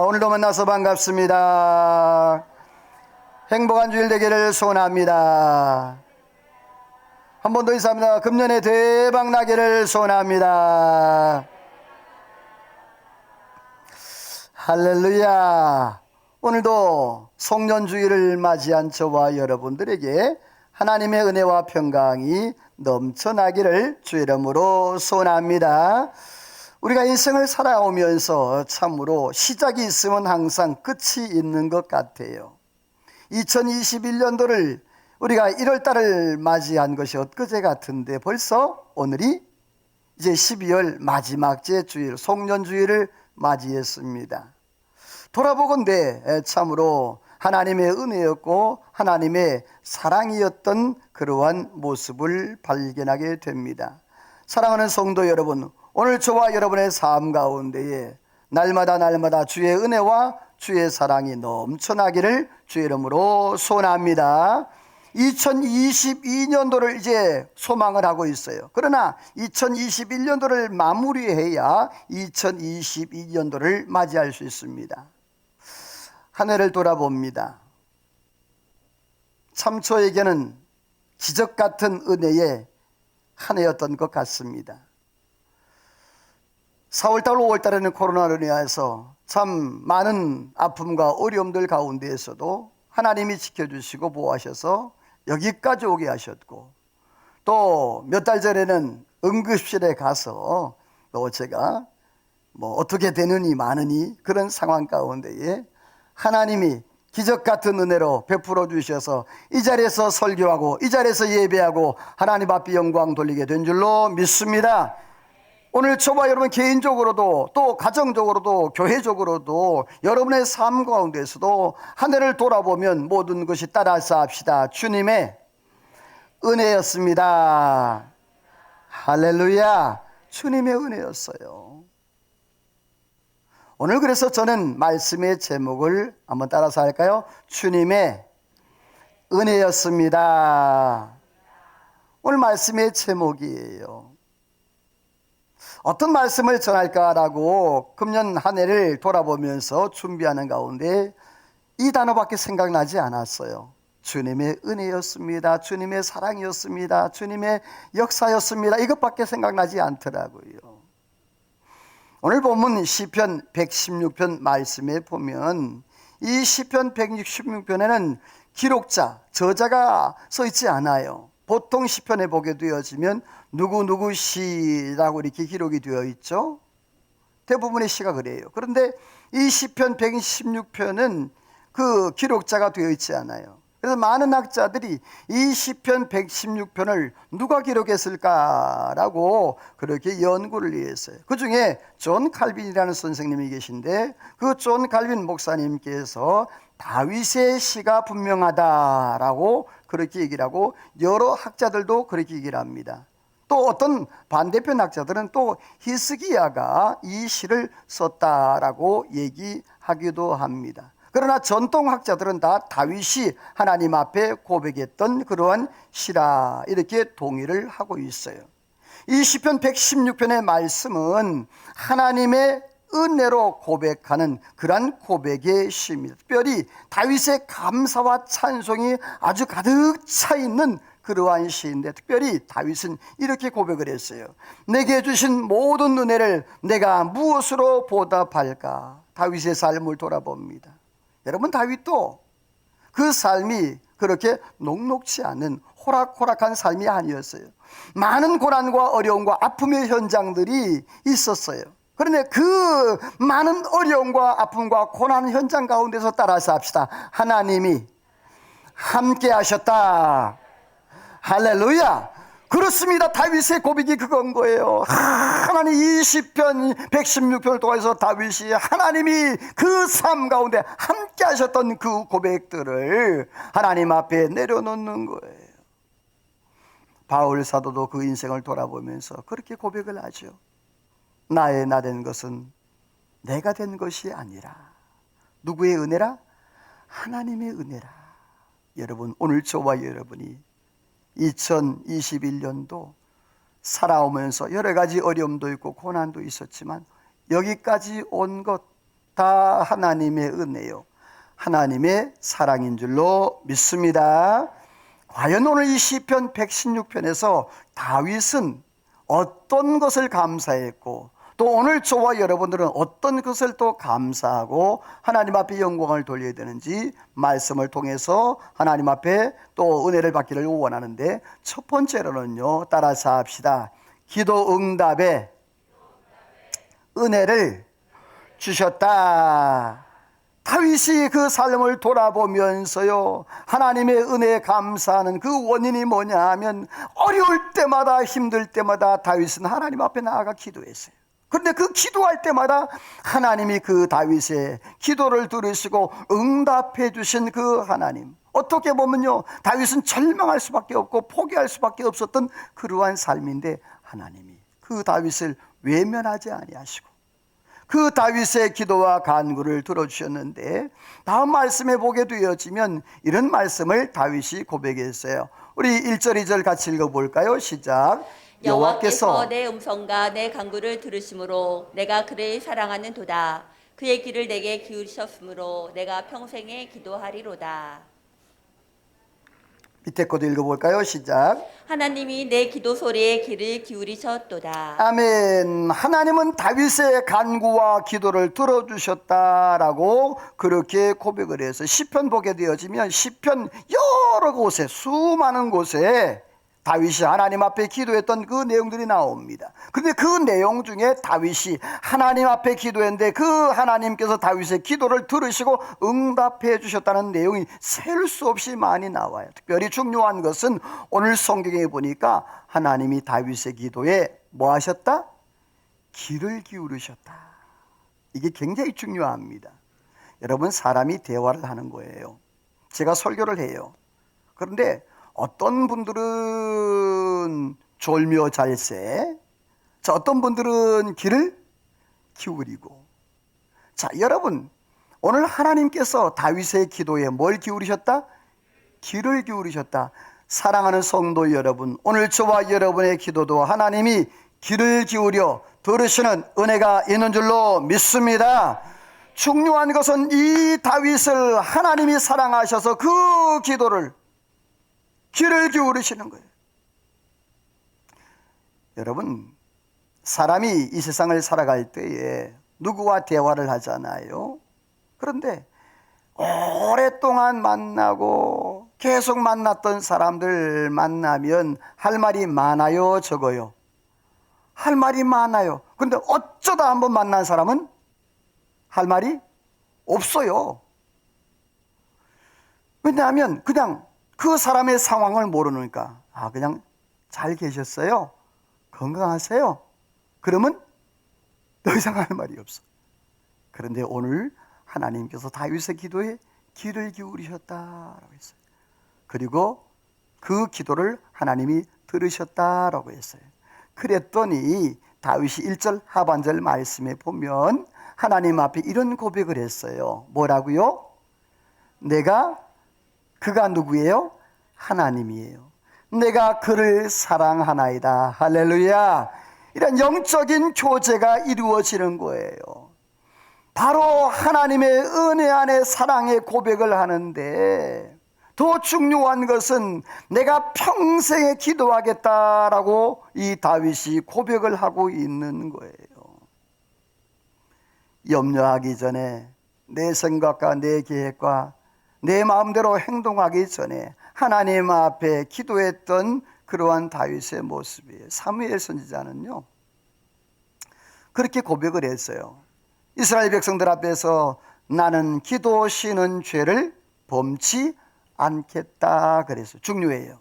오늘도 만나서 반갑습니다. 행복한 주일 되기를 소원합니다. 한 번 더 인사합니다. 금년에 대박 나기를 소원합니다. 할렐루야. 오늘도 송년주일을 맞이한 저와 여러분들에게 하나님의 은혜와 평강이 넘쳐나기를 주 이름으로 소원합니다. 우리가 인생을 살아오면서 참으로 시작이 있으면 항상 끝이 있는 것 같아요. 2021년도를 우리가 1월달을 맞이한 것이 엊그제 같은데 벌써 오늘이 이제 12월 마지막 주일 송년주일을 맞이했습니다. 돌아보건대 참으로 하나님의 은혜였고 하나님의 사랑이었던 그러한 모습을 발견하게 됩니다. 사랑하는 성도 여러분, 오늘 저와 여러분의 삶 가운데에 날마다 주의 은혜와 주의 사랑이 넘쳐나기를 주의 이름으로 소원합니다. 2022년도를 이제 소망을 하고 있어요. 그러나 2021년도를 마무리해야 2022년도를 맞이할 수 있습니다. 한 해를 돌아봅니다. 참 저에게는 기적 같은 은혜의 한 해였던 것 같습니다. 4월달, 5월달에는 코로나로 인해서 참 많은 아픔과 어려움들 가운데에서도 하나님이 지켜주시고 보호하셔서 여기까지 오게 하셨고, 또 몇 달 전에는 응급실에 가서 또 제가 어떻게 되느니 마느니 그런 상황 가운데에 하나님이 기적 같은 은혜로 베풀어 주셔서 이 자리에서 설교하고 이 자리에서 예배하고 하나님 앞에 영광 돌리게 된 줄로 믿습니다. 오늘 저와 여러분 개인적으로도 또 가정적으로도 교회적으로도 여러분의 삶 가운데서도 한 해를 돌아보면 모든 것이 따라서 합시다. 주님의 은혜였습니다. 할렐루야. 주님의 은혜였어요. 오늘 그래서 저는 말씀의 제목을 한번 따라서 할까요? 주님의 은혜였습니다. 오늘 말씀의 제목이에요. 어떤 말씀을 전할까라고 금년 한 해를 돌아보면서 준비하는 가운데 이 단어밖에 생각나지 않았어요. 주님의 은혜였습니다. 주님의 사랑이었습니다. 주님의 역사였습니다. 이것밖에 생각나지 않더라고요. 오늘 본문 시편 116편 말씀에 보면 이 시편 116편에는 기록자, 저자가 써 있지 않아요. 보통 시편에 보게 되어지면 누구 시라고 이렇게 기록이 되어 있죠. 대부분의 시가 그래요. 그런데 이 시편 116편은 그 기록자가 되어 있지 않아요. 그래서 많은 학자들이 이 시편 116편을 누가 기록했을까라고 그렇게 연구를 했어요. 그 중에 존 칼빈이라는 선생님이 계신데 그 존 칼빈 목사님께서 다윗의 시가 분명하다라고 그렇게 얘기를 하고 여러 학자들도 그렇게 얘기를 합니다. 또 어떤 반대편 학자들은 또 히스기야가 이 시를 썼다라고 얘기하기도 합니다. 그러나 전통학자들은 다 다윗이 하나님 앞에 고백했던 그러한 시라 이렇게 동의를 하고 있어요. 이 시편 116편의 말씀은 하나님의 은혜로 고백하는 그러한 고백의 시입니다. 특별히 다윗의 감사와 찬송이 아주 가득 차 있는 그러한 시인데, 특별히 다윗은 이렇게 고백을 했어요. 내게 주신 모든 은혜를 내가 무엇으로 보답할까? 다윗의 삶을 돌아봅니다. 여러분, 다윗도 그 삶이 그렇게 녹록치 않은 호락호락한 삶이 아니었어요. 많은 고난과 어려움과 아픔의 현장들이 있었어요. 그런데 그 많은 어려움과 아픔과 고난 현장 가운데서 따라서 합시다. 하나님이 함께 하셨다. 할렐루야. 그렇습니다. 다윗의 고백이 그건 거예요. 하나님 이 시편 116편을 통해서 다윗이 하나님이 그 삶 가운데 함께 하셨던 그 고백들을 하나님 앞에 내려놓는 거예요. 바울 사도도 그 인생을 돌아보면서 그렇게 고백을 하죠. 나의 나 된 것은 내가 된 것이 아니라 누구의 은혜라? 하나님의 은혜라. 여러분, 오늘 저와 여러분이 2021년도 살아오면서 여러 가지 어려움도 있고 고난도 있었지만 여기까지 온 것 다 하나님의 은혜요, 하나님의 사랑인 줄로 믿습니다. 과연 오늘 이 시편 116편에서 다윗은 어떤 것을 감사했고, 또 오늘 저와 여러분들은 어떤 것을 또 감사하고 하나님 앞에 영광을 돌려야 되는지 말씀을 통해서 하나님 앞에 또 은혜를 받기를 원하는데, 첫 번째로는요, 따라서 합시다. 기도 응답에 은혜를 주셨다. 다윗이 그 삶을 돌아보면서요, 하나님의 은혜에 감사하는 그 원인이 뭐냐 하면, 어려울 때마다 힘들 때마다 다윗은 하나님 앞에 나아가 기도했어요. 그런데 그 기도할 때마다 하나님이 그 다윗의 기도를 들으시고 응답해 주신 그 하나님, 어떻게 보면요, 다윗은 절망할 수밖에 없고 포기할 수밖에 없었던 그러한 삶인데, 하나님이 그 다윗을 외면하지 아니하시고 그 다윗의 기도와 간구를 들어주셨는데, 다음 말씀에 보게 되어지면 이런 말씀을 다윗이 고백했어요. 우리 1절 2절 같이 읽어볼까요? 시작. 여호와께서 내 음성과 내 간구를 들으심으로 내가 그를 사랑하는 도다. 그의 귀를 내게 기울이셨으므로 내가 평생에 기도하리로다. 밑에 것도 읽어볼까요? 시작. 하나님이 내 기도 소리에 귀를 기울이셨도다. 아멘. 하나님은 다윗의 간구와 기도를 들어주셨다라고 그렇게 고백을 해서 시편 보게 되어지면 시편 여러 곳에, 수많은 곳에 다윗이 하나님 앞에 기도했던 그 내용들이 나옵니다. 그런데 그 내용 중에 다윗이 하나님 앞에 기도했는데 그 하나님께서 다윗의 기도를 들으시고 응답해 주셨다는 내용이 셀 수 없이 많이 나와요. 특별히 중요한 것은 오늘 성경에 보니까 하나님이 다윗의 기도에 뭐 하셨다? 귀를 기울이셨다. 이게 굉장히 중요합니다. 여러분, 사람이 대화를 하는 거예요. 제가 설교를 해요. 그런데 어떤 분들은 졸며 잘세, 자, 어떤 분들은 귀를 기울이고. 자, 여러분, 오늘 하나님께서 다윗의 기도에 뭘 기울이셨다? 귀를 기울이셨다. 사랑하는 성도 여러분, 오늘 저와 여러분의 기도도 하나님이 귀를 기울여 들으시는 은혜가 있는 줄로 믿습니다. 중요한 것은 이 다윗을 하나님이 사랑하셔서 그 기도를, 귀를 기울이시는 거예요. 여러분, 사람이 이 세상을 살아갈 때에 누구와 대화를 하잖아요. 그런데 오랫동안 만나고 계속 만났던 사람들 만나면 할 말이 많아요, 적어요? 할 말이 많아요. 그런데 어쩌다 한번 만난 사람은 할 말이 없어요. 왜냐하면 그냥 그 사람의 상황을 모르니까, 그냥 잘 계셨어요? 건강하세요? 그러면 더 이상 할 말이 없어. 그런데 오늘 하나님께서 다윗의 기도에 귀를 기울이셨다라고 했어요. 그리고 그 기도를 하나님이 들으셨다라고 했어요. 그랬더니 다윗이 1절 하반절 말씀에 보면 하나님 앞에 이런 고백을 했어요. 뭐라고요? 그가 누구예요? 하나님이에요. 내가 그를 사랑하나이다. 할렐루야. 이런 영적인 교제가 이루어지는 거예요. 바로 하나님의 은혜 안에 사랑의 고백을 하는데, 더 중요한 것은 내가 평생에 기도하겠다라고 이 다윗이 고백을 하고 있는 거예요. 염려하기 전에, 내 생각과 내 계획과 내 마음대로 행동하기 전에 하나님 앞에 기도했던 그러한 다윗의 모습이에요. 사무엘 선지자는요, 그렇게 고백을 했어요. 이스라엘 백성들 앞에서 나는 기도 쉬는 죄를 범치 않겠다 그랬어요. 중요해요.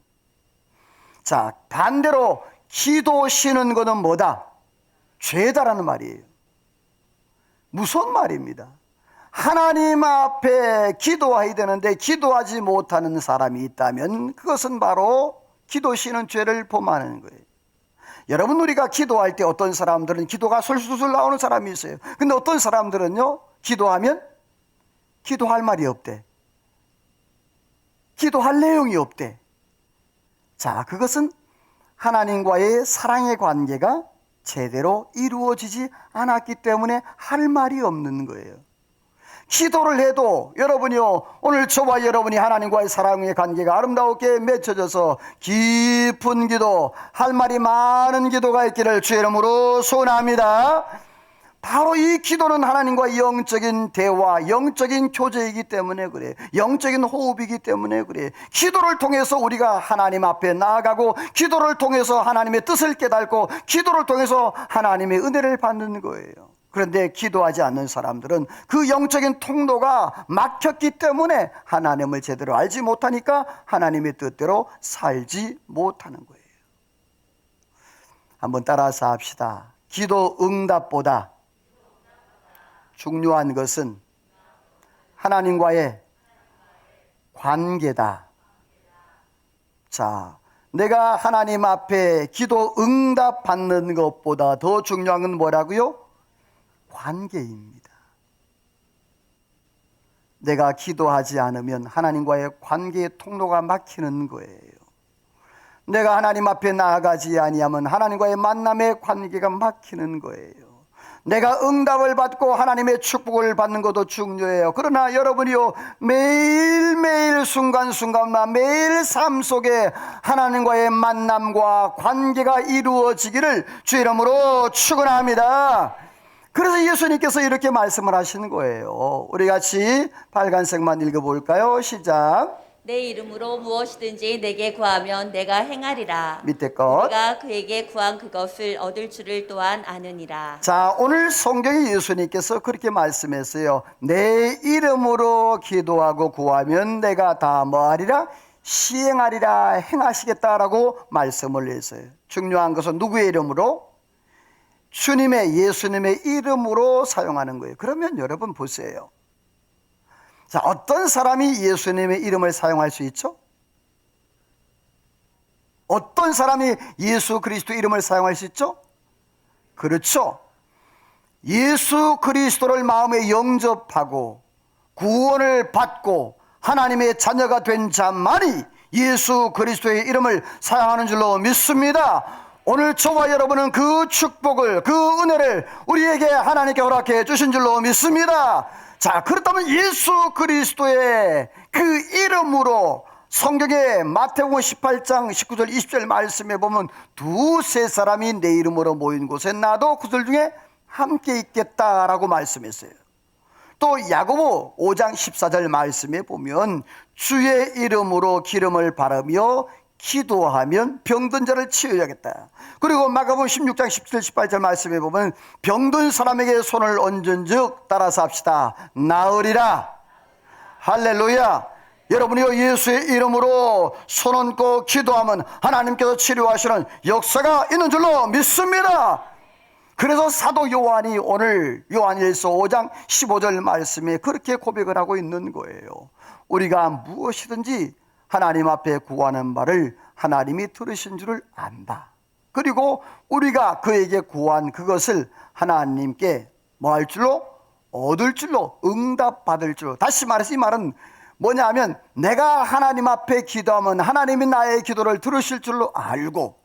자, 반대로 기도 쉬는 것은 뭐다? 죄다라는 말이에요. 무서운 말입니다. 하나님 앞에 기도해야 되는데 기도하지 못하는 사람이 있다면 그것은 바로 기도 쉬는 죄를 범하는 거예요. 여러분, 우리가 기도할 때 어떤 사람들은 기도가 술술술 나오는 사람이 있어요. 근데 어떤 사람들은요, 기도하면 기도할 말이 없대. 기도할 내용이 없대. 자, 그것은 하나님과의 사랑의 관계가 제대로 이루어지지 않았기 때문에 할 말이 없는 거예요. 기도를 해도 여러분이요, 오늘 저와 여러분이 하나님과의 사랑의 관계가 아름답게 맺혀져서 깊은 기도, 할 말이 많은 기도가 있기를 주의 이름으로 소원합니다. 바로 이 기도는 하나님과 영적인 대화, 영적인 교제이기 때문에 그래. 영적인 호흡이기 때문에 그래. 기도를 통해서 우리가 하나님 앞에 나아가고, 기도를 통해서 하나님의 뜻을 깨닫고, 기도를 통해서 하나님의 은혜를 받는 거예요. 그런데 기도하지 않는 사람들은 그 영적인 통로가 막혔기 때문에 하나님을 제대로 알지 못하니까 하나님의 뜻대로 살지 못하는 거예요. 한번 따라서 합시다. 기도 응답보다 중요한 것은 하나님과의 관계다. 자, 내가 하나님 앞에 기도 응답 받는 것보다 더 중요한 건 뭐라고요? 관계입니다. 내가 기도하지 않으면 하나님과의 관계의 통로가 막히는 거예요. 내가 하나님 앞에 나아가지 아니하면 하나님과의 만남의 관계가 막히는 거예요. 내가 응답을 받고 하나님의 축복을 받는 것도 중요해요. 그러나 여러분이요, 매일매일 순간순간마다 매일 삶 속에 하나님과의 만남과 관계가 이루어지기를 주의 이름으로 축원합니다. 그래서 예수님께서 이렇게 말씀을 하시는 거예요. 우리 같이 빨간색만 읽어볼까요? 시작. 내 이름으로 무엇이든지 내게 구하면 내가 행하리라. 밑에 것. 내가 그에게 구한 그것을 얻을 줄을 또한 아느니라. 자, 오늘 성경에 예수님께서 그렇게 말씀했어요. 내 이름으로 기도하고 구하면 내가 다 뭐하리라? 시행하리라, 행하시겠다라고 말씀을 했어요. 중요한 것은 누구의 이름으로? 주님의, 예수님의 이름으로 사용하는 거예요. 그러면 여러분 보세요. 자, 어떤 사람이 예수님의 이름을 사용할 수 있죠? 어떤 사람이 예수 그리스도 이름을 사용할 수 있죠? 그렇죠. 예수 그리스도를 마음에 영접하고 구원을 받고 하나님의 자녀가 된 자만이 예수 그리스도의 이름을 사용하는 줄로 믿습니다. 오늘 저와 여러분은 그 축복을, 그 은혜를 우리에게 하나님께 허락해 주신 줄로 믿습니다. 자, 그렇다면 예수 그리스도의 그 이름으로 성경에 마태복음 18장 19절 20절 말씀에 보면 두세 사람이 내 이름으로 모인 곳에 나도 그들 중에 함께 있겠다라고 말씀했어요. 또 야고보 5장 14절 말씀에 보면 주의 이름으로 기름을 바르며 기도하면 병든 자를 치유하겠다. 그리고 마가복음 16장 17, 18절 말씀에 보면 병든 사람에게 손을 얹은즉 따라서 합시다. 나으리라. 할렐루야. 여러분이요, 예수의 이름으로 손 얹고 기도하면 하나님께서 치료하시는 역사가 있는 줄로 믿습니다. 그래서 사도 요한이 오늘 요한일서 5장 15절 말씀에 그렇게 고백을 하고 있는 거예요. 우리가 무엇이든지 하나님 앞에 구하는 바를 하나님이 들으신 줄을 안다. 그리고 우리가 그에게 구한 그것을 하나님께 뭐 할 줄로? 얻을 줄로, 응답받을 줄로. 다시 말해서 이 말은 뭐냐 하면 내가 하나님 앞에 기도하면 하나님이 나의 기도를 들으실 줄로 알고,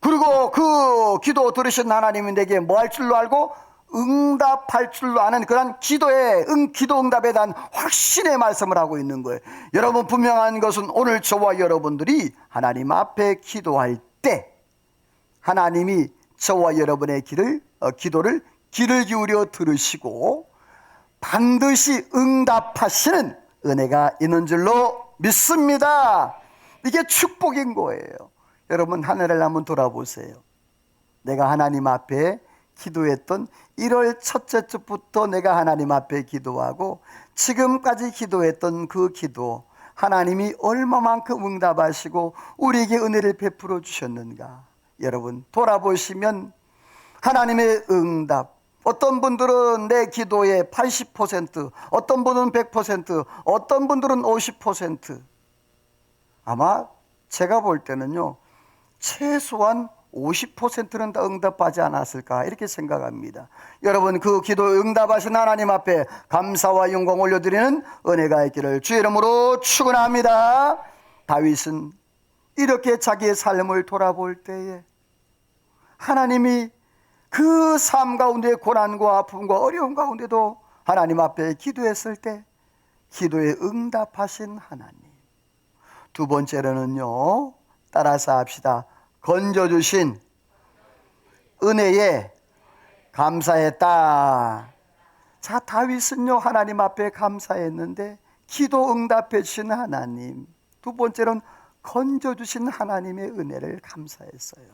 그리고 그 기도 들으신 하나님이 내게 뭐 할 줄로 알고? 응답할 줄로 아는 그런 기도의 기도 응답에 대한 확신의 말씀을 하고 있는 거예요. 여러분, 분명한 것은 오늘 저와 여러분들이 하나님 앞에 기도할 때 하나님이 저와 여러분의 기도를 귀를 기울여 들으시고 반드시 응답하시는 은혜가 있는 줄로 믿습니다. 이게 축복인 거예요. 여러분, 하늘을 한번 돌아보세요. 내가 하나님 앞에 기도했던 1월 첫째 주부터 내가 하나님 앞에 기도하고 지금까지 기도했던 그 기도, 하나님이 얼마만큼 응답하시고 우리에게 은혜를 베풀어 주셨는가. 여러분, 돌아보시면 하나님의 응답, 어떤 분들은 내 기도의 80%, 어떤 분은 100%, 어떤 분들은 50%. 아마 제가 볼 때는요, 최소한 50%는 다 응답하지 않았을까 이렇게 생각합니다. 여러분, 그 기도 응답하신 하나님 앞에 감사와 영광 올려드리는 은혜가 있기를 주의 이름으로 축원합니다. 다윗은 이렇게 자기의 삶을 돌아볼 때에 하나님이 그 삶 가운데 고난과 아픔과 어려움 가운데도 하나님 앞에 기도했을 때 기도에 응답하신 하나님. 두 번째로는요, 따라서 합시다. 건져주신 은혜에 감사했다. 자, 다윗은요 하나님 앞에 감사했는데 기도 응답해 주신 하나님, 두 번째로는 건져주신 하나님의 은혜를 감사했어요.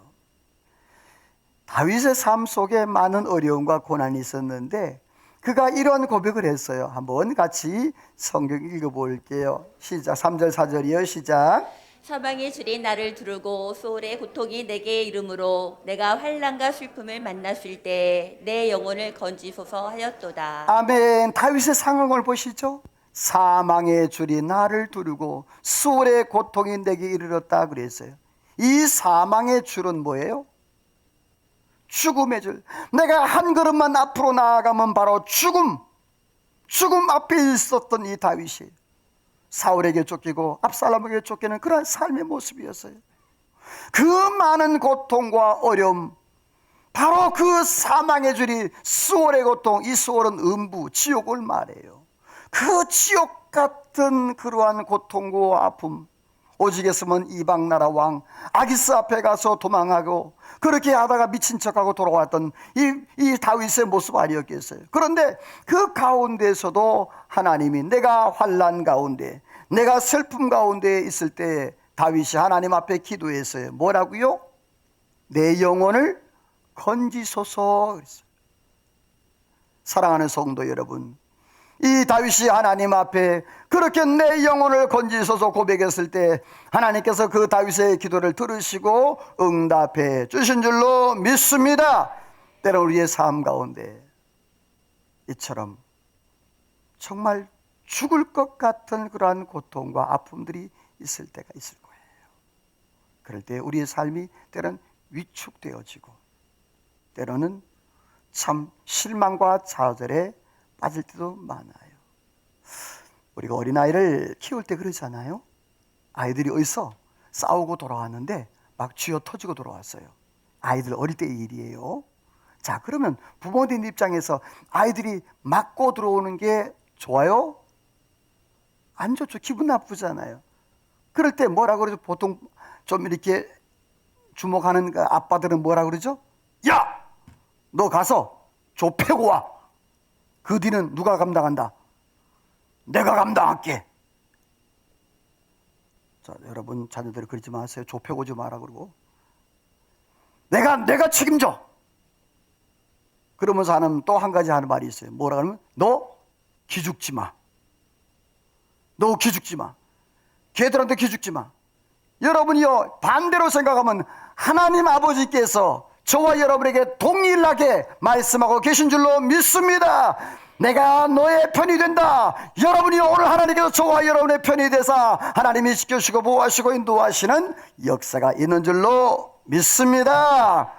다윗의 삶 속에 많은 어려움과 고난이 있었는데 그가 이런 고백을 했어요. 한번 같이 성경 읽어볼게요. 시작. 3절 4절이요. 시작. 사방의 줄이 나를 두르고 소울의 고통이 내게 이르므로 내가 환난과 슬픔을 만났을 때 내 영혼을 건지소서 하였도다. 아멘. 다윗의 상황을 보시죠. 사망의 줄이 나를 두르고 수월의 고통이 내게 이르렀다 그랬어요. 이 사망의 줄은 뭐예요? 죽음의 줄. 내가 한 걸음만 앞으로 나아가면 바로 죽음 앞에 있었던 이 다윗이 사울에게 쫓기고 압살롬에게 쫓기는 그런 삶의 모습이었어요. 그 많은 고통과 어려움, 바로 그 사망의 줄이 수월의 고통, 이 수월은 음부, 지옥을 말해요. 그 지옥 같은 그러한 고통과 아픔, 오직했으면 이방 나라 왕 아기스 앞에 가서 도망하고 그렇게 하다가 미친 척하고 돌아왔던 이 다윗의 모습 아니었겠어요. 그런데 그 가운데서도 하나님이, 내가 환난 가운데, 내가 슬픔 가운데 있을 때 다윗이 하나님 앞에 기도했어요. 뭐라고요? 내 영혼을 건지소서 그랬어요. 사랑하는 성도 여러분, 이 다윗이 하나님 앞에 그렇게 내 영혼을 건지소서 고백했을 때 하나님께서 그 다윗의 기도를 들으시고 응답해 주신 줄로 믿습니다. 때로 우리의 삶 가운데 이처럼 정말 죽을 것 같은 그러한 고통과 아픔들이 있을 때가 있을 거예요. 그럴 때 우리의 삶이 때로는 위축되어지고 때로는 참 실망과 좌절에 빠질 때도 많아요. 우리가 어린아이를 키울 때 그러잖아요. 아이들이 어디서 싸우고 돌아왔는데 막 쥐어 터지고 돌아왔어요. 아이들 어릴 때의 일이에요. 자, 그러면 부모님 입장에서 아이들이 맞고 들어오는 게 좋아요? 안 좋죠. 기분 나쁘잖아요. 그럴 때 뭐라 그러죠? 보통 좀 이렇게 주목하는 아빠들은 뭐라 그러죠? 야! 너 가서 조 패고 와. 그 뒤는 누가 감당한다? 내가 감당할게. 자, 여러분 자녀들 그러지 마세요. 조 패고 오지 마라 그러고. 내가 책임져. 그러면서 하는 또 한 가지 하는 말이 있어요. 뭐라 그러면 너 기죽지 마. 너 기죽지 마. 걔들한테 기죽지 마. 여러분이요 반대로 생각하면 하나님 아버지께서 저와 여러분에게 동일하게 말씀하고 계신 줄로 믿습니다. 내가 너의 편이 된다. 여러분이 오늘 하나님께서 저와 여러분의 편이 되사 하나님이 지켜주시고 보호하시고 인도하시는 역사가 있는 줄로 믿습니다.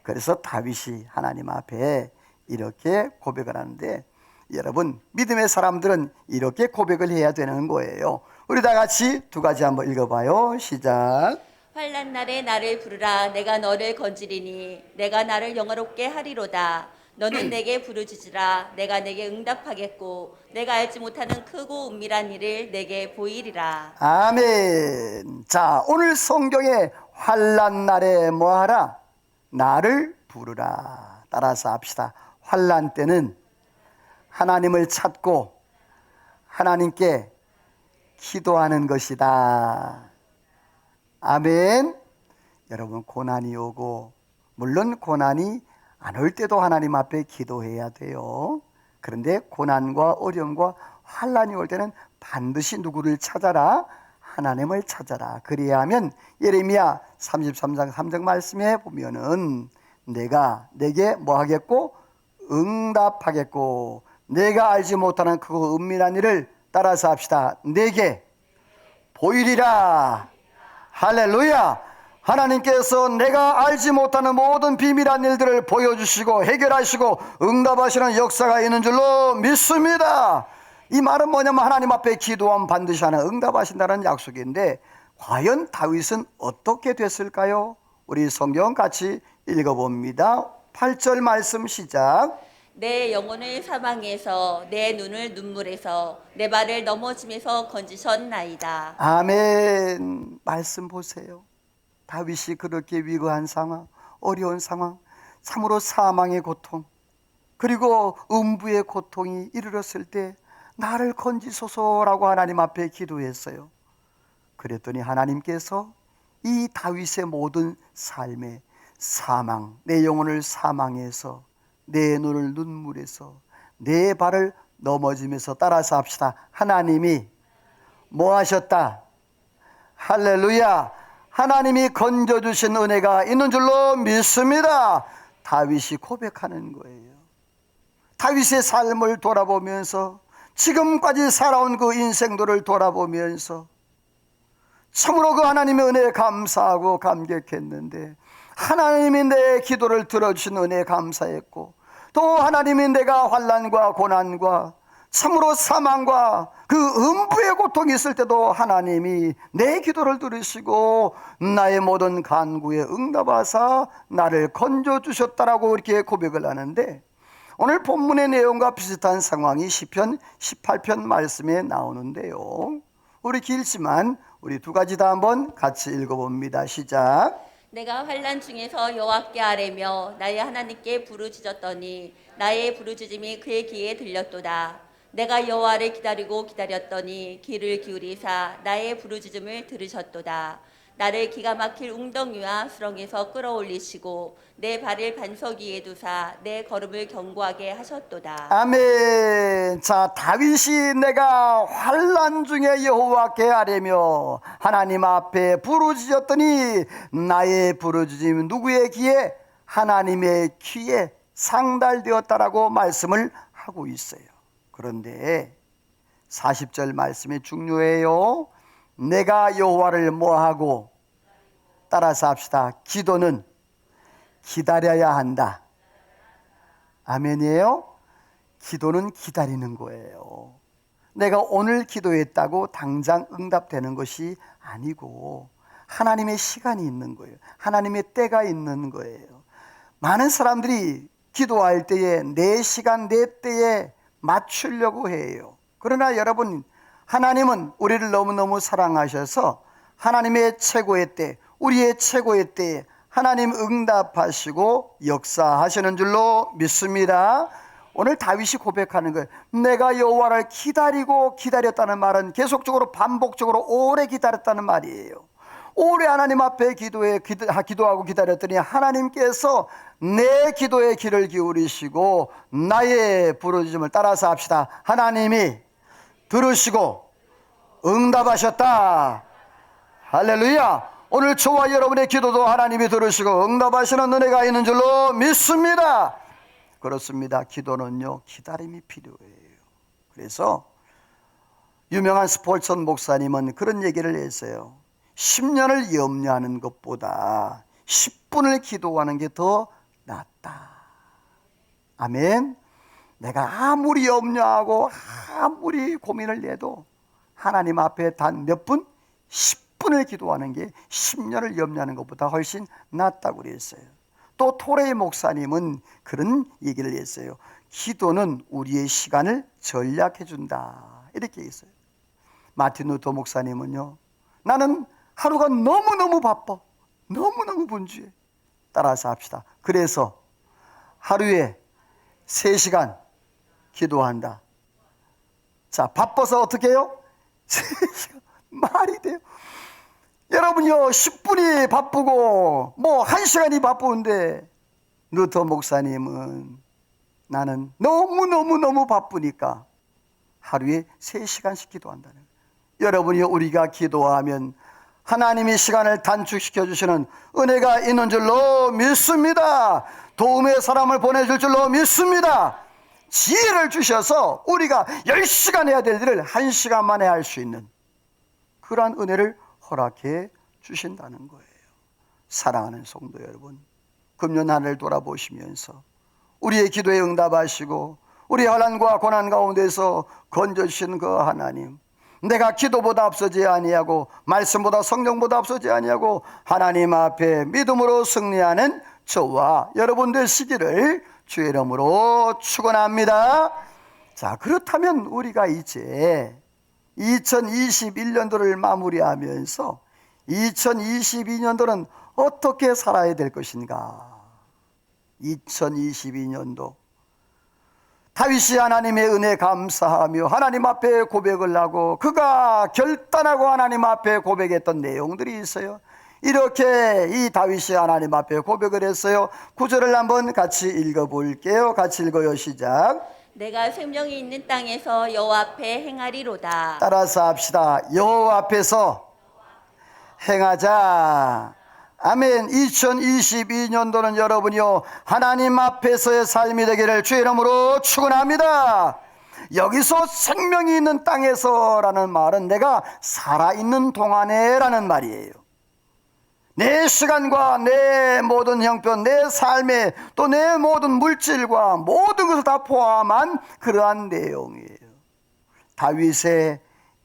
그래서 다윗이 하나님 앞에 이렇게 고백을 하는데, 여러분 믿음의 사람들은 이렇게 고백을 해야 되는 거예요. 우리 다 같이 두 가지 한번 읽어봐요. 시작. 환난 날에 나를 부르라. 내가 너를 건지리니 내가 나를 영화롭게 하리로다. 너는 내게 부르짖으라. 내가 내게 응답하겠고 내가 알지 못하는 크고 은밀한 일을 내게 보이리라. 아멘. 자, 오늘 성경에 환난 날에 뭐하라? 나를 부르라. 따라서 합시다. 환난 때는 하나님을 찾고 하나님께 기도하는 것이다. 아멘. 여러분 고난이 오고, 물론 고난이 안 올 때도 하나님 앞에 기도해야 돼요. 그런데 고난과 어려움과 환난이 올 때는 반드시 누구를 찾아라? 하나님을 찾아라. 그래야 하면 예레미야 33장 3절 말씀에 보면은 내가 내게 뭐 하겠고? 응답하겠고 내가 알지 못하는 그 은밀한 일을 따라서 합시다. 내게 보이리라. 할렐루야. 하나님께서 내가 알지 못하는 모든 비밀한 일들을 보여주시고 해결하시고 응답하시는 역사가 있는 줄로 믿습니다. 이 말은 뭐냐면 하나님 앞에 기도하면 반드시 하나 응답하신다는 약속인데, 과연 다윗은 어떻게 됐을까요? 우리 성경 같이 읽어봅니다. 8절 말씀 시작. 내 영혼을 사망에서 내 눈을 눈물에서 내 발을 넘어짐에서 건지셨나이다. 아멘. 말씀 보세요. 다윗이 그렇게 위급한 상황, 어려운 상황, 참으로 사망의 고통, 그리고 음부의 고통이 이르렀을 때 나를 건지소서라고 하나님 앞에 기도했어요. 그랬더니 하나님께서 이 다윗의 모든 삶의 사망, 내 영혼을 사망해서 내 눈을 눈물에서 내 발을 넘어지면서, 따라서 합시다. 하나님이 뭐 하셨다? 할렐루야. 하나님이 건져주신 은혜가 있는 줄로 믿습니다. 다윗이 고백하는 거예요. 다윗의 삶을 돌아보면서, 지금까지 살아온 그 인생들을 돌아보면서 참으로 그 하나님의 은혜에 감사하고 감격했는데, 하나님이 내 기도를 들어주신 은혜에 감사했고, 또 하나님이 내가 환난과 고난과 참으로 사망과 그 음부의 고통이 있을 때도 하나님이 내 기도를 들으시고 나의 모든 간구에 응답하사 나를 건져주셨다라고 이렇게 고백을 하는데, 오늘 본문의 내용과 비슷한 상황이 시편 18편 말씀에 나오는데요. 우리 길지만 우리 두 가지 다 한번 같이 읽어봅니다. 시작. 내가 환난 중에서 여호와께 아뢰며 나의 하나님께 부르짖었더니 나의 부르짖음이 그의 귀에 들렸도다. 내가 여호와를 기다리고 기다렸더니 귀를 기울이사 나의 부르짖음을 들으셨도다. 나를 기가 막힐 웅덩이와 수렁에서 끌어올리시고 내 발을 반석 위에 두사 내 걸음을 견고하게 하셨도다. 아멘. 자, 다윗이 내가 환난 중에 여호와께 아뢰며 하나님 앞에 부르짖었더니 나의 부르짖음이 누구의 귀에? 하나님의 귀에 상달되었다라고 말씀을 하고 있어요. 그런데 40절 말씀이 중요해요. 내가 여호와를 뭐하고? 따라서 합시다. 기도는 기다려야 한다. 아멘이에요? 기도는 기다리는 거예요. 내가 오늘 기도했다고 당장 응답되는 것이 아니고 하나님의 시간이 있는 거예요. 하나님의 때가 있는 거예요. 많은 사람들이 기도할 때에 내 시간 내 때에 맞추려고 해요. 그러나 여러분, 하나님은 우리를 너무너무 사랑하셔서 하나님의 최고의 때, 우리의 최고의 때에 하나님 응답하시고 역사하시는 줄로 믿습니다. 오늘 다윗이 고백하는 거예요. 내가 여호와를 기다리고 기다렸다는 말은 계속적으로 반복적으로 오래 기다렸다는 말이에요. 오래 하나님 앞에 기도하고 기다렸더니 하나님께서 내 기도에 귀를 기울이시고 나의 부르짖음을, 따라서 합시다. 하나님이 들으시고 응답하셨다. 할렐루야. 오늘 저와 여러분의 기도도 하나님이 들으시고 응답하시는 은혜가 있는 줄로 믿습니다. 그렇습니다. 기도는요, 기다림이 필요해요. 그래서 유명한 스폴천 목사님은 그런 얘기를 했어요. 10년을 염려하는 것보다 10분을 기도하는 게 더 낫다. 아멘. 내가 아무리 염려하고 아무리 고민을 내도 하나님 앞에 단 몇 분? 10분을 기도하는 게 10년을 염려하는 것보다 훨씬 낫다고 그랬어요. 또 토레이 목사님은 그런 얘기를 했어요. 기도는 우리의 시간을 전략해 준다, 이렇게 했어요. 마틴 루터 목사님은요, 나는 하루가 너무너무 바빠, 너무너무 분주해. 따라서 합시다. 그래서 하루에 3시간 기도한다. 자, 바빠서 어떻게 해요? 3시간 말이 돼요? 여러분요, 10분이 바쁘고 뭐 1시간이 바쁜데, 루터 목사님은 나는 너무 바쁘니까 하루에 3시간씩 기도한다는 거예요. 여러분이 우리가 기도하면 하나님이 시간을 단축시켜 주시는 은혜가 있는 줄로 믿습니다. 도움의 사람을 보내줄 줄로 믿습니다. 지혜를 주셔서 우리가 10시간 해야 될 일을 1시간 만에 할 수 있는 그러한 은혜를 허락해 주신다는 거예요. 사랑하는 성도 여러분, 금년 한 해를 돌아보시면서 우리의 기도에 응답하시고 우리의 환난과 고난 가운데서 건져주신 그 하나님, 내가 기도보다 앞서지 아니하고 말씀보다 성령보다 앞서지 아니하고 하나님 앞에 믿음으로 승리하는 저와 여러분 되시기를 주의 이름으로 축원합니다. 자, 그렇다면 우리가 이제 2021년도를 마무리하면서 2022년도는 어떻게 살아야 될 것인가? 2022년도 다윗이 하나님의 은혜 감사하며 하나님 앞에 고백을 하고 그가 결단하고 하나님 앞에 고백했던 내용들이 있어요. 이렇게 이 다윗이 하나님 앞에 고백을 했어요. 구절을 한번 같이 읽어볼게요. 같이 읽어요. 시작. 내가 생명이 있는 땅에서 여호와 앞에 행하리로다. 따라서 합시다. 여호와 앞에서 행하자. 아멘. 2022년도는 여러분이요 하나님 앞에서의 삶이 되기를 주의 이름으로 축원합니다. 여기서 생명이 있는 땅에서라는 말은 내가 살아있는 동안에 라는 말이에요. 내 시간과 내 모든 형편, 내 삶에 또 내 모든 물질과 모든 것을 다 포함한 그러한 내용이에요. 다윗의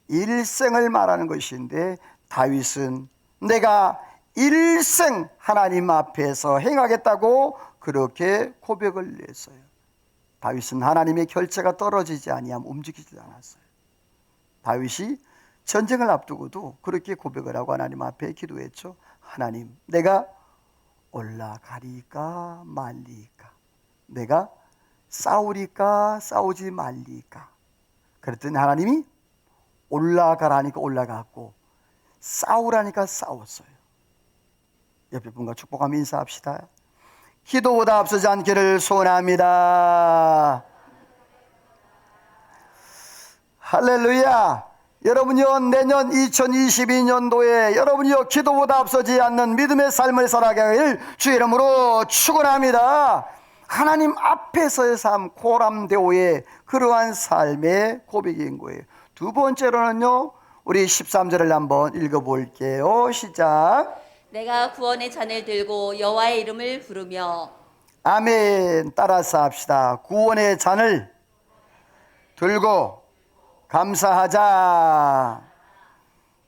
일생을 말하는 것인데 다윗은 내가 일생 하나님 앞에서 행하겠다고 그렇게 고백을 했어요. 다윗은 하나님의 결재가 떨어지지 아니하면 움직이지 않았어요. 다윗이 전쟁을 앞두고도 그렇게 고백을 하고 하나님 앞에 기도했죠. 하나님, 내가 올라가리까 말리까, 내가 싸우리까 싸우지 말리까. 그랬더니 하나님이 올라가라니까 올라갔고 싸우라니까 싸웠어요. 옆에 분과 축복하며 인사합시다. 기도보다 앞서지 않기를 소원합니다. 할렐루야. 여러분이요 내년 2022년도에 여러분이요 기도보다 앞서지 않는 믿음의 삶을 살아가길 주의 이름으로 축원합니다. 하나님 앞에서의 삶, 고람대오의 그러한 삶의 고백인 거예요. 두 번째로는요 우리 13절을 한번 읽어볼게요. 시작. 내가 구원의 잔을 들고 여호와의 이름을 부르며. 아멘. 따라서 합시다. 구원의 잔을 들고 감사하자.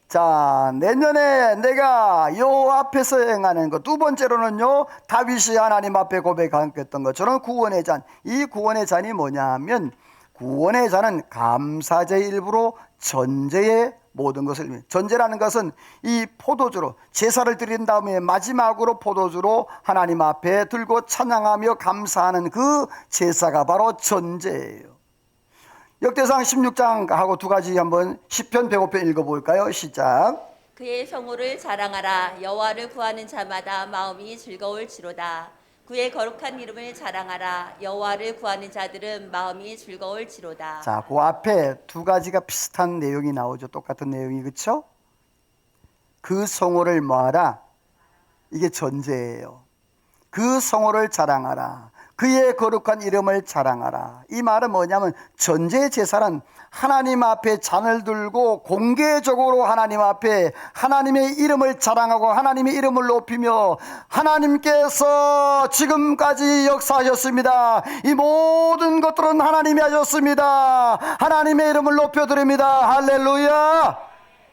자, 내년에 내가 여호와 앞에서 행하는 것. 두 번째로는요 다윗이 하나님 앞에 고백했던 것처럼 구원의 잔. 이 구원의 잔이 뭐냐 하면 구원의 잔은 감사제의 일부로 전제의 모든 것을, 전제라는 것은 이 포도주로 제사를 드린 다음에 마지막으로 포도주로 하나님 앞에 들고 찬양하며 감사하는 그 제사가 바로 전제예요. 역대상 16장하고 두 가지 한번 시편 105편 읽어볼까요? 시작. 그의 성호를 자랑하라. 여호와를 구하는 자마다 마음이 즐거울지로다. 그의 거룩한 이름을 자랑하라. 여호와를 구하는 자들은 마음이 즐거울지로다. 자, 그 앞에 두 가지가 비슷한 내용이 나오죠. 똑같은 내용이, 그렇죠? 그 성호를 뭐하라? 이게 전제예요. 그 성호를 자랑하라. 그의 거룩한 이름을 자랑하라. 이 말은 뭐냐면 전제 제사는 하나님 앞에 잔을 들고 공개적으로 하나님 앞에 하나님의 이름을 자랑하고 하나님의 이름을 높이며 하나님께서 지금까지 역사하셨습니다. 이 모든 것들은 하나님이 하셨습니다. 하나님의 이름을 높여드립니다. 할렐루야.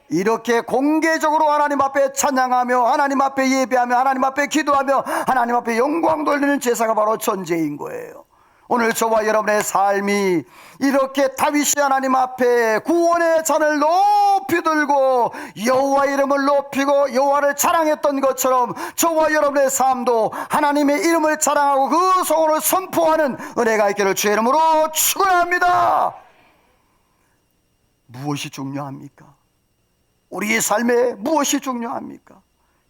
이렇게 공개적으로 하나님 앞에 찬양하며 하나님 앞에 예배하며 하나님 앞에 기도하며 하나님 앞에 영광 돌리는 제사가 바로 전제인 거예요. 오늘 저와 여러분의 삶이 이렇게 다윗이 하나님 앞에 구원의 잔을 높이 들고 여호와 이름을 높이고 여호와를 자랑했던 것처럼 저와 여러분의 삶도 하나님의 이름을 자랑하고 그 성호를 선포하는 은혜가 있기를 주의 이름으로 축원합니다. 무엇이 중요합니까? 우리의 삶에 무엇이 중요합니까?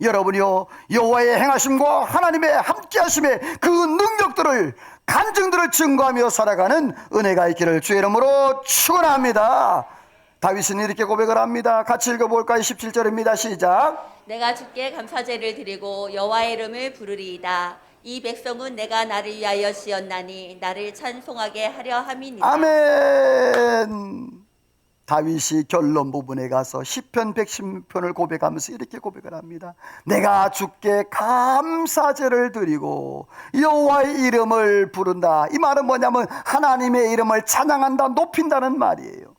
여러분이요 여호와의 행하심과 하나님의 함께하심의 그 능력들을 간증들을 증거하며 살아가는 은혜가 있기를 주의 이름으로 축원합니다. 다윗은 이렇게 고백을 합니다. 같이 읽어볼까요? 17절입니다. 시작. 내가 주께 감사제를 드리고 여호와의 이름을 부르리이다. 이 백성은 내가 나를 위하여 지었나니 나를 찬송하게 하려 함이니라. 아멘. 다윗이 결론 부분에 가서 시편 110편을 고백하면서 이렇게 고백을 합니다. 내가 주께 감사제를 드리고 여호와의 이름을 부른다. 이 말은 뭐냐면 하나님의 이름을 찬양한다, 높인다는 말이에요.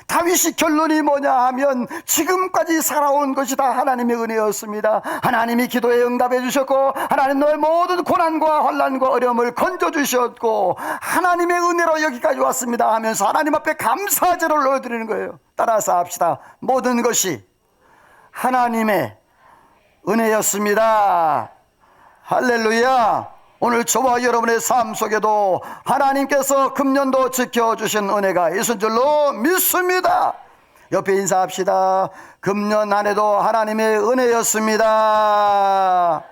다윗이 결론이 뭐냐 하면 지금까지 살아온 것이 다 하나님의 은혜였습니다. 하나님이 기도에 응답해 주셨고, 하나님 너의 모든 고난과 환난과 어려움을 건져주셨고, 하나님의 은혜로 여기까지 왔습니다 하면서 하나님 앞에 감사제를 올려드리는 거예요. 따라서 합시다. 모든 것이 하나님의 은혜였습니다. 할렐루야. 오늘 저와 여러분의 삶 속에도 하나님께서 금년도 지켜주신 은혜가 있은 줄로 믿습니다. 옆에 인사합시다. 금년 한 해도 하나님의 은혜였습니다.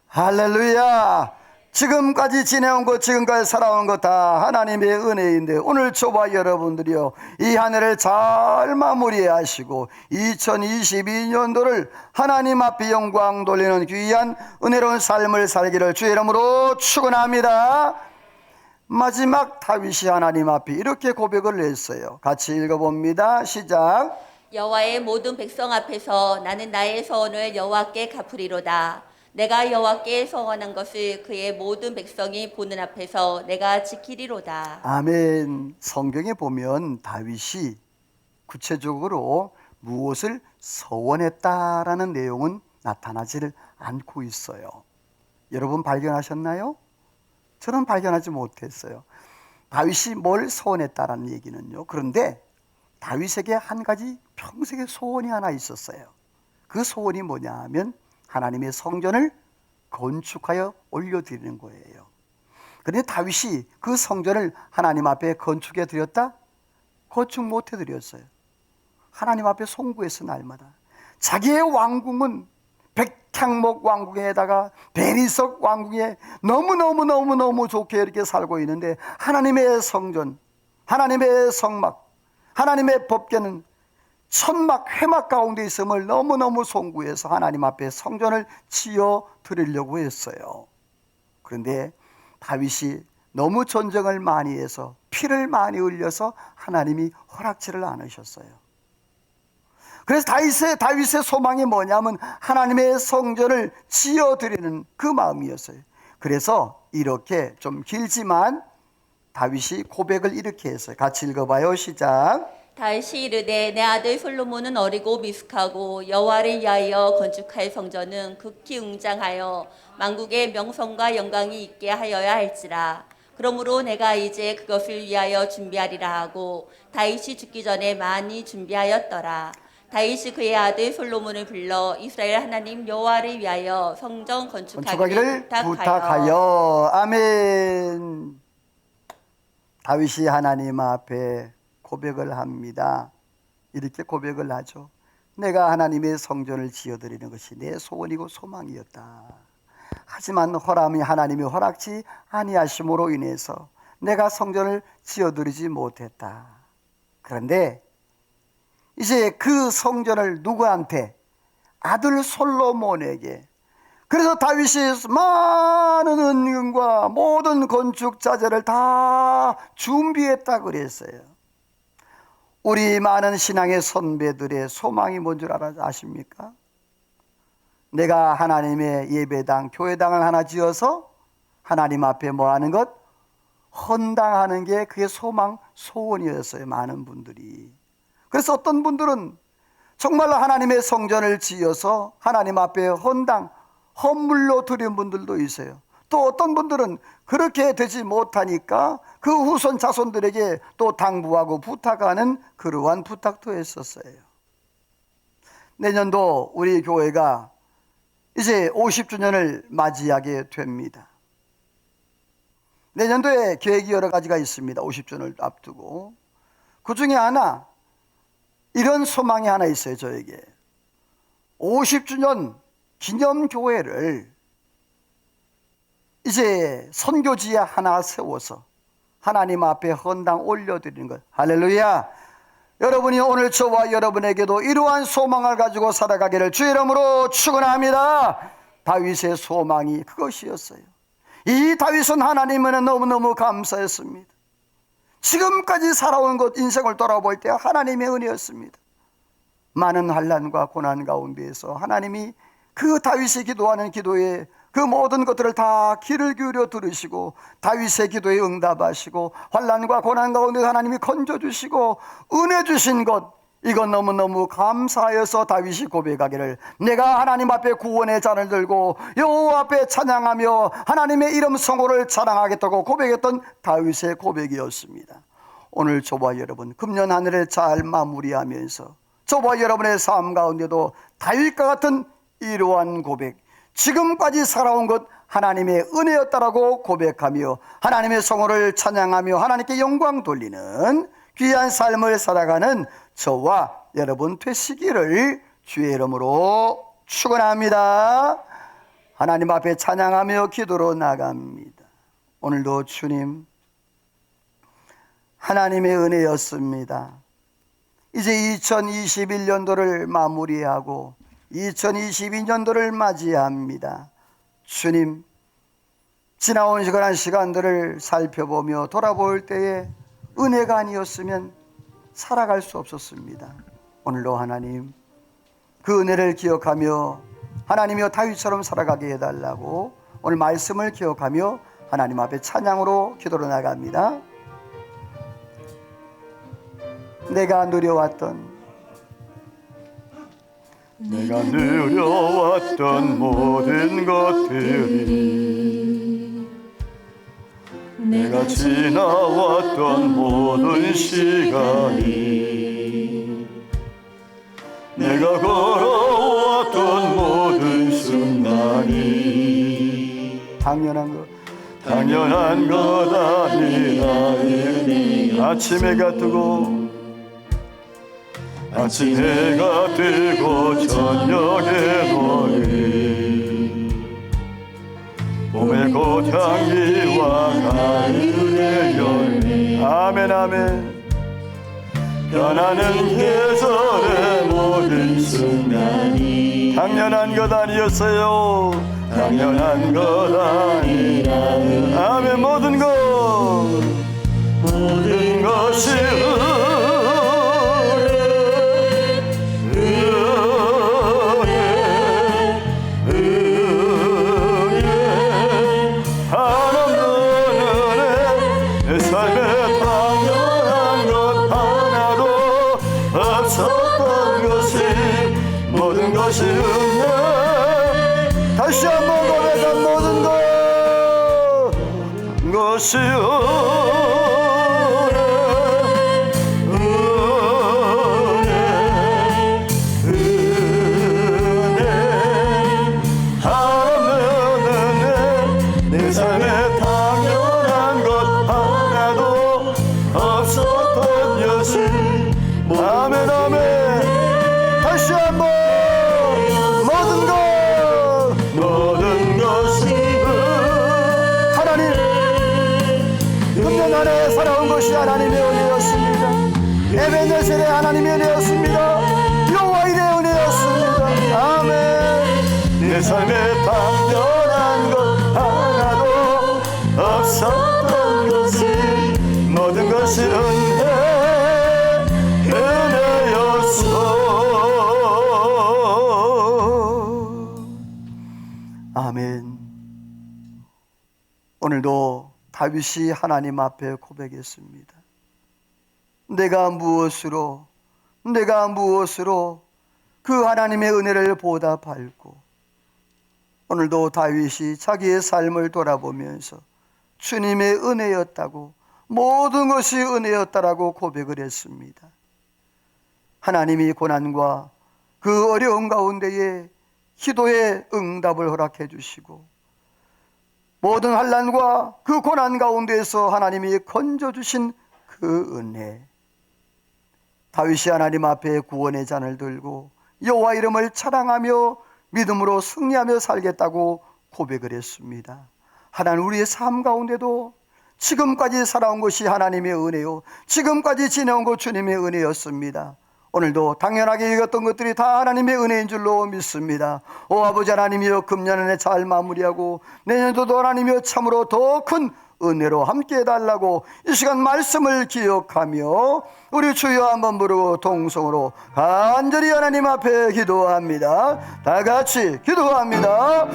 할렐루야. 지금까지 지내온 것, 지금까지 살아온 것 다 하나님의 은혜인데, 오늘 저와 여러분들이요, 이 한 해를 잘 마무리하시고 2022년도를 하나님 앞에 영광 돌리는 귀한 은혜로운 삶을 살기를 주의 이름으로 축원합니다. 마지막 다윗이 하나님 앞에 이렇게 고백을 했어요. 같이 읽어봅니다. 시작. 여호와의 모든 백성 앞에서 나는 나의 서원을 여호와께 갚으리로다. 내가 여호와께 서원한 것을 그의 모든 백성이 보는 앞에서 내가 지키리로다. 아멘. 성경에 보면 다윗이 구체적으로 무엇을 서원했다라는 내용은 나타나지를 않고 있어요. 여러분 발견하셨나요? 저는 발견하지 못했어요. 다윗이 뭘 서원했다라는 얘기는요. 그런데 다윗에게 한 가지 평생의 소원이 하나 있었어요. 그 소원이 뭐냐 하면 하나님의 성전을 건축하여 올려드리는 거예요. 그런데 다윗이 그 성전을 하나님 앞에 건축해 드렸다? 건축 못 해드렸어요. 하나님 앞에 송구했어. 날마다 자기의 왕궁은 백향목 왕궁에다가 베리석 왕궁에 너무너무 좋게 이렇게 살고 있는데, 하나님의 성전, 하나님의 성막, 하나님의 법궤는 천막 회막 가운데 있음을 너무너무 송구해서 하나님 앞에 성전을 지어 드리려고 했어요. 그런데 다윗이 너무 전쟁을 많이 해서 피를 많이 흘려서 하나님이 허락지를 않으셨어요. 그래서 다윗의 소망이 뭐냐면 하나님의 성전을 지어 드리는 그 마음이었어요. 그래서 이렇게 좀 길지만 다윗이 고백을 이렇게 했어요. 같이 읽어봐요. 시작. 다윗이 이르되 내 아들 솔로몬은 어리고 미숙하고 여호와를 위하여 건축할 성전은 극히 웅장하여 만국의 명성과 영광이 있게 하여야 할지라. 그러므로 내가 이제 그것을 위하여 준비하리라 하고 다윗이 죽기 전에 많이 준비하였더라. 다윗이 그의 아들 솔로몬을 불러 이스라엘 하나님 여호와를 위하여 성전 건축하기를 부탁하여. 아멘. 다윗이 하나님 앞에 고백을 합니다. 이렇게 고백을 하죠. 내가 하나님의 성전을 지어드리는 것이 내 소원이고 소망이었다. 하지만 하나님이 허락지 아니하심으로 인해서 내가 성전을 지어드리지 못했다. 그런데 이제 그 성전을 누구한테? 아들 솔로몬에게. 그래서 다윗이 많은 은금과 모든 건축 자재를 다 준비했다 그랬어요. 우리 많은 신앙의 선배들의 소망이 뭔 줄 아십니까? 내가 하나님의 예배당, 교회당을 하나 지어서 하나님 앞에 뭐 하는 것? 헌당하는 게 그의 소망, 소원이었어요. 많은 분들이. 그래서 어떤 분들은 정말로 하나님의 성전을 지어서 하나님 앞에 헌물로 드린 분들도 있어요. 또 어떤 분들은 그렇게 되지 못하니까 그 후손 자손들에게 또 당부하고 부탁하는 그러한 부탁도 했었어요. 내년도 우리 교회가 이제 50주년을 맞이하게 됩니다. 내년도에 계획이 여러 가지가 있습니다. 50주년을 앞두고. 그 중에 하나, 이런 소망이 하나 있어요. 저에게 50주년 기념교회를 이제 선교지에 하나 세워서 하나님 앞에 헌당 올려드리는 것. 할렐루야. 여러분이 오늘 저와 여러분에게도 이러한 소망을 가지고 살아가기를 주의 이름으로 축원합니다. 다윗의 소망이 그것이었어요. 이 다윗은 하나님은 너무너무 감사했습니다. 지금까지 살아온 것, 인생을 돌아볼 때 하나님의 은혜였습니다. 많은 환난과 고난 가운데에서 하나님이 그 다윗이 기도하는 기도에 그 모든 것들을 다 귀를 기울여 들으시고 다윗의 기도에 응답하시고 환난과 고난 가운데 하나님이 건져주시고 은혜 주신 것, 이건 너무너무 감사하여서 다윗이 고백하기를 내가 하나님 앞에 구원의 잔을 들고 여호와 앞에 찬양하며 하나님의 이름 성호를 자랑하겠다고 고백했던 다윗의 고백이었습니다. 오늘 저와 여러분 금년 한 해를 잘 마무리하면서 저와 여러분의 삶 가운데도 다윗과 같은 이러한 고백, 지금까지 살아온 것 하나님의 은혜였다라고 고백하며 하나님의 성호를 찬양하며 하나님께 영광 돌리는 귀한 삶을 살아가는 저와 여러분 되시기를 주의 이름으로 축원합니다. 하나님 앞에 찬양하며 기도로 나갑니다. 오늘도 주님, 하나님의 은혜였습니다. 이제 2021년도를 마무리하고 2022년도를 맞이합니다. 주님, 지나온 시간들을 살펴보며 돌아볼 때에 은혜가 아니었으면 살아갈 수 없었습니다. 오늘도 하나님, 그 은혜를 기억하며 하나님이여 다윗처럼 살아가게 해달라고 오늘 말씀을 기억하며 하나님 앞에 찬양으로 기도로 나갑니다. 내가 누려왔던 모든 것들이, 내가 지나왔던 모든 시간이, 내가 걸어왔던 모든 순간이 당연한 것 아니라 아침 해가 뜨고 저녁에 너희 봄의 꽃향기와 가을의 열매, 아멘 아멘. 변하는 계절의 모든 순간이 당연한 것 아니었어요. 당연한 것 아니라 아멘. 모든 것이 다시 한번 고백한 모든 것이 내 삶에 당연한 것 하나도 없었던 것이 아멘 아멘. 다시 한번 모든 것이 하나님, 금년 안에 살아온 것이 하나님의 은혜였습니다. 에베네셀의 하나님의 은혜였습니다. 여호와의 은혜였습니다. 아멘. 내 삶에 당연한 것 하나도 없었던 것이 모든 것이 은혜였어. 아멘. 오늘도 다윗이 하나님 앞에 고백했습니다. 내가 무엇으로 그 하나님의 은혜를 보답할고. 오늘도 다윗이 자기의 삶을 돌아보면서 주님의 은혜였다고, 모든 것이 은혜였다라고 고백을 했습니다. 하나님이 고난과 그 어려움 가운데에 기도의 응답을 허락해 주시고 모든 환난과 그 고난 가운데에서 하나님이 건져주신 그 은혜, 다윗이 하나님 앞에 구원의 잔을 들고 여호와 이름을 찬양하며 믿음으로 승리하며 살겠다고 고백을 했습니다. 하나님, 우리의 삶 가운데도 지금까지 살아온 것이 하나님의 은혜요, 지금까지 지내온 것 주님의 은혜였습니다. 오늘도 당연하게 여겼던 것들이 다 하나님의 은혜인 줄로 믿습니다. 오 아버지 하나님이여, 금년에 잘 마무리하고 내년도도 하나님이여 참으로 더 큰 은혜로 함께 해달라고 이 시간 말씀을 기억하며 우리 주여 한번 부르고 동성으로 간절히 하나님 앞에 기도합니다. 다 같이 기도합니다.